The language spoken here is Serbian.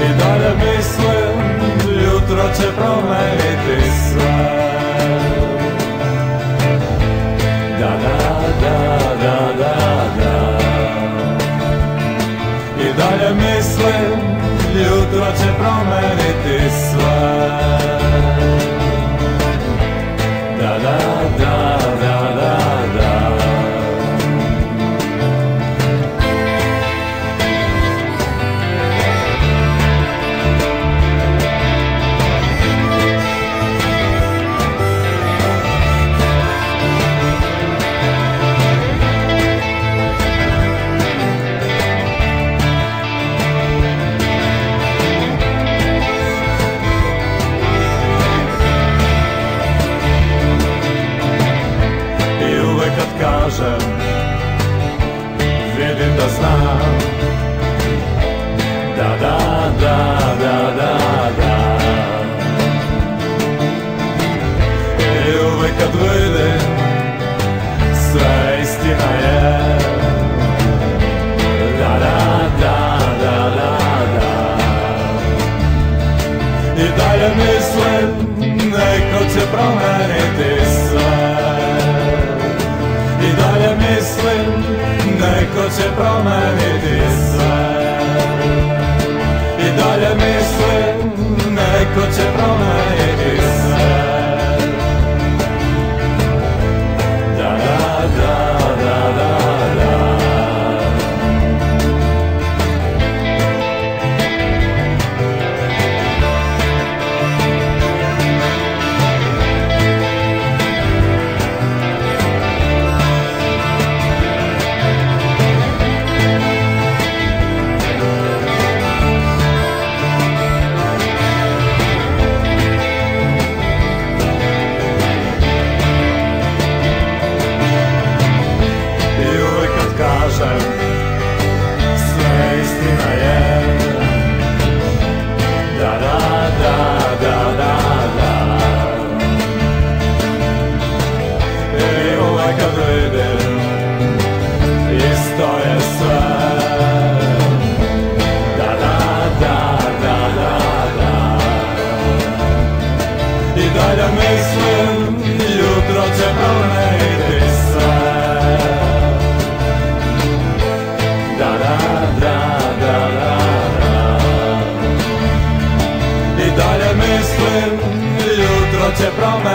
I dalje mislim, jutro će promeniti sve. Da, da, da, da, da, da. I dalje mislim, jutro će promeniti sve. Da, da, da, da, da, da. Kažem, vidim da znam. Da, da, da, da, da, da. I uvek kad vidim, sve istina je. Da, da, da, da, da, da. I dalje mislim, neko će promeniti sve. I dalje mislim, neko će promeniti sve. I dalje mislim, neko će promeniti sve. Da, da, da, da, da, da. Sve istina je. Da, da, da, da, da, da. I uvek kad vidim, isto je sve. Da, da, da, da, da, da. I dalje mislim, jutro će promeniti sve. Da, da, da, da, da. I dalje mislim, jutro će promeniti.